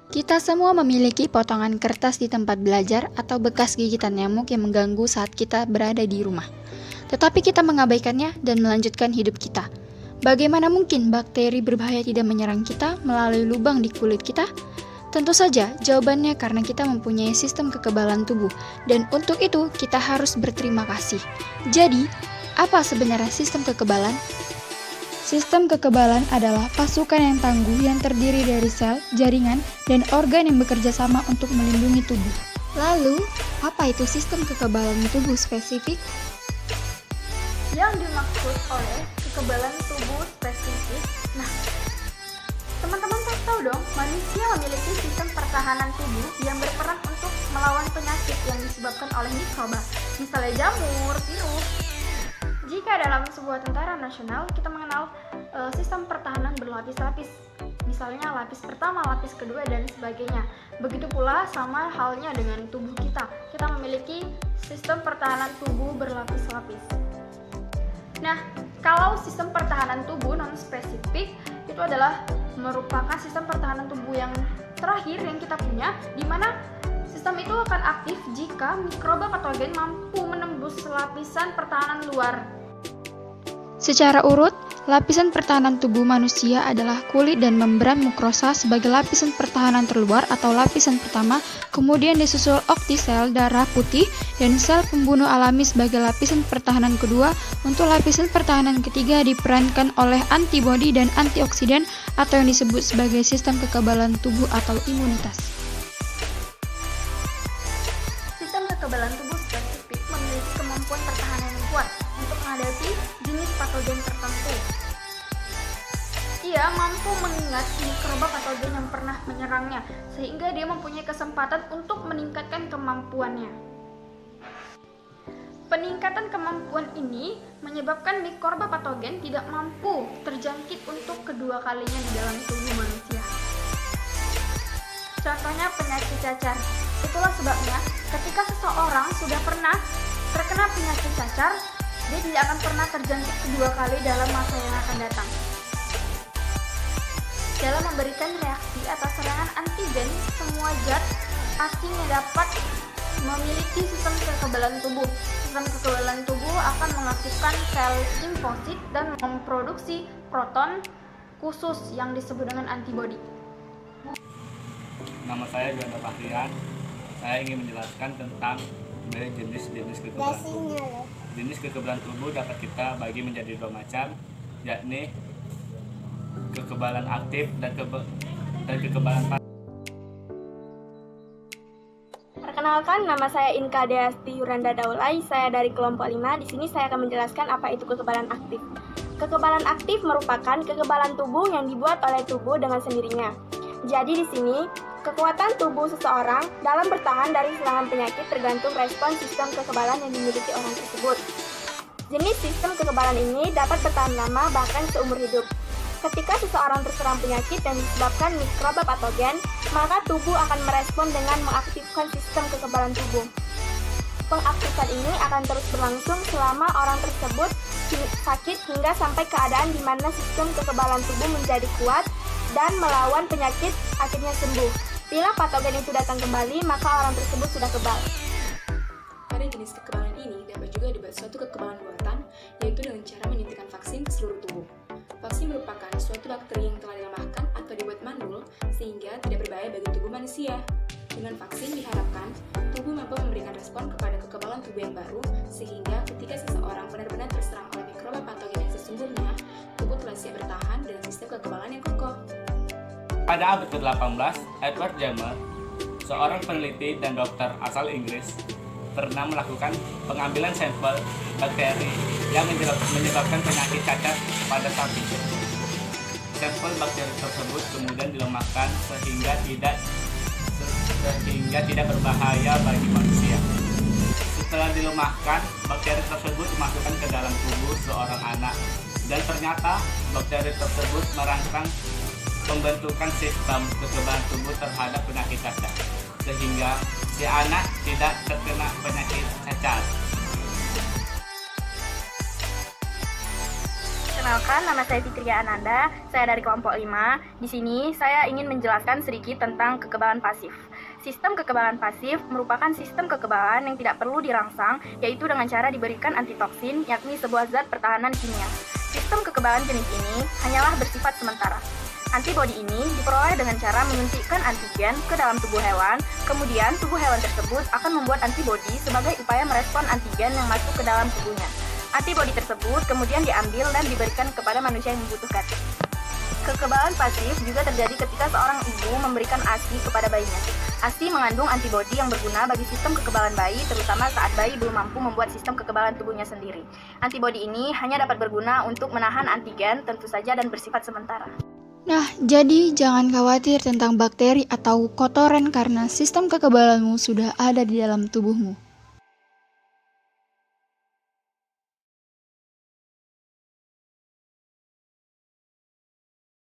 Kita semua memiliki potongan kertas di tempat belajar atau bekas gigitan nyamuk yang mengganggu saat kita berada di rumah. Tetapi kita mengabaikannya dan melanjutkan hidup kita. Bagaimana mungkin bakteri berbahaya tidak menyerang kita melalui lubang di kulit kita? Tentu saja, jawabannya karena kita mempunyai sistem kekebalan tubuh, dan untuk itu kita harus berterima kasih. Jadi, apa sebenarnya sistem kekebalan? Sistem kekebalan adalah pasukan yang tangguh yang terdiri dari sel, jaringan, dan organ yang bekerja sama untuk melindungi tubuh. Lalu, apa itu sistem kekebalan tubuh spesifik? Yang dimaksud oleh kekebalan tubuh spesifik, teman-teman tahu dong, manusia memiliki sistem pertahanan tubuh yang berperan untuk melawan penyakit yang disebabkan oleh mikroba, misalnya jamur, virus. Jika dalam sebuah tentara nasional, kita mengenal sistem pertahanan berlapis-lapis, misalnya lapis pertama, lapis kedua, dan sebagainya. Begitu pula sama halnya dengan tubuh kita. Kita memiliki sistem pertahanan tubuh berlapis-lapis. Nah, kalau sistem pertahanan tubuh non-spesifik itu adalah merupakan sistem pertahanan tubuh yang terakhir yang kita punya, di mana sistem itu akan aktif jika mikroba patogen mampu menembus lapisan pertahanan luar. Secara urut, lapisan pertahanan tubuh manusia adalah kulit dan membran mukrosa sebagai lapisan pertahanan terluar atau lapisan pertama, kemudian disusul oktisel darah putih dan sel pembunuh alami sebagai lapisan pertahanan kedua. Untuk lapisan pertahanan ketiga diperankan oleh antibodi dan antioksidan atau yang disebut sebagai sistem kekebalan tubuh atau imunitas. Sistem kekebalan tubuh spesifik memiliki kemampuan pertahanan yang kuat untuk menghadapi jenis patogen tertentu. Ia mampu mengingat mikroba patogen yang pernah menyerangnya, sehingga dia mempunyai kesempatan untuk meningkatkan kemampuannya. Peningkatan kemampuan ini menyebabkan mikroba patogen tidak mampu terjangkit untuk kedua kalinya di dalam tubuh manusia. Contohnya penyakit cacar. Itulah sebabnya ketika seseorang sudah pernah terkena penyakit cacar, dia tidak akan pernah terjangkit kedua kali dalam masa yang akan datang. Dalam memberikan reaksi atas serangan antigen, semua zat asing yang dapat memiliki sistem kekebalan tubuh. Sistem kekebalan tubuh akan mengaktifkan sel limfosit dan memproduksi proton khusus yang disebut dengan antibodi. Nama saya Juanda Fahrian. Saya ingin menjelaskan tentang jenis-jenis kekebalan tubuh. Jenis kekebalan tubuh dapat kita bagi menjadi dua macam, yakni kekebalan aktif dan kekebalan pasif. Perkenalkan, nama saya Inka Deasti Yuranda Daulay. Saya dari kelompok 5. Di sini saya akan menjelaskan apa itu kekebalan aktif. Kekebalan aktif merupakan kekebalan tubuh yang dibuat oleh tubuh dengan sendirinya. Jadi di sini, kekuatan tubuh seseorang dalam bertahan dari serangan penyakit tergantung respon sistem kekebalan yang dimiliki orang tersebut. Jenis sistem kekebalan ini dapat bertahan lama bahkan seumur hidup. Ketika seseorang terserang penyakit yang disebabkan mikroba patogen, maka tubuh akan merespon dengan mengaktifkan sistem kekebalan tubuh. Pengaktifan ini akan terus berlangsung selama orang tersebut sakit hingga sampai keadaan di mana sistem kekebalan tubuh menjadi kuat dan melawan penyakit akhirnya sembuh. Bila patogen itu datang kembali, maka orang tersebut sudah kebal. Pada jenis kekebalan ini dapat juga dibuat suatu kekebalan buatan, yaitu dengan cara menyuntikkan vaksin ke seluruh tubuh. Vaksin merupakan suatu bakteri yang telah dilemahkan atau dibuat mandul sehingga tidak berbahaya bagi tubuh manusia. Dengan vaksin diharapkan tubuh mampu memberikan respon kepada kekebalan tubuh yang baru, sehingga ketika seseorang benar-benar terserang oleh mikroba patogen yang sesungguhnya, tubuh telah siap bertahan dengan sistem kekebalan yang kokoh. Pada abad ke-18, Edward Jenner, seorang peneliti dan dokter asal Inggris, pernah melakukan pengambilan sampel bakteri yang menyebabkan penyakit cacar pada sapi. Sampel bakteri tersebut kemudian dilemahkan sehingga tidak berbahaya bagi manusia. Setelah dilemahkan, bakteri tersebut dimasukkan ke dalam tubuh seorang anak, dan ternyata bakteri tersebut merangsang pembentukan sistem kekebalan tubuh terhadap penyakit cacar, sehingga si anak tidak terkena penyakit cacar. Perkenalkan, nama saya Fitria Ananda, saya dari kelompok 5. Di sini saya ingin menjelaskan sedikit tentang kekebalan pasif. Sistem kekebalan pasif merupakan sistem kekebalan yang tidak perlu dirangsang, yaitu dengan cara diberikan antitoksin, yakni sebuah zat pertahanan kimia. Sistem kekebalan jenis ini hanyalah bersifat sementara. Antibodi ini diperoleh dengan cara menyuntikkan antigen ke dalam tubuh hewan, kemudian tubuh hewan tersebut akan membuat antibodi sebagai upaya merespon antigen yang masuk ke dalam tubuhnya. Antibodi tersebut kemudian diambil dan diberikan kepada manusia yang membutuhkan. Kekebalan pasif juga terjadi ketika seorang ibu memberikan ASI kepada bayinya. ASI mengandung antibodi yang berguna bagi sistem kekebalan bayi, terutama saat bayi belum mampu membuat sistem kekebalan tubuhnya sendiri. Antibodi ini hanya dapat berguna untuk menahan antigen, tentu saja, dan bersifat sementara. Nah, jadi jangan khawatir tentang bakteri atau kotoran karena sistem kekebalanmu sudah ada di dalam tubuhmu.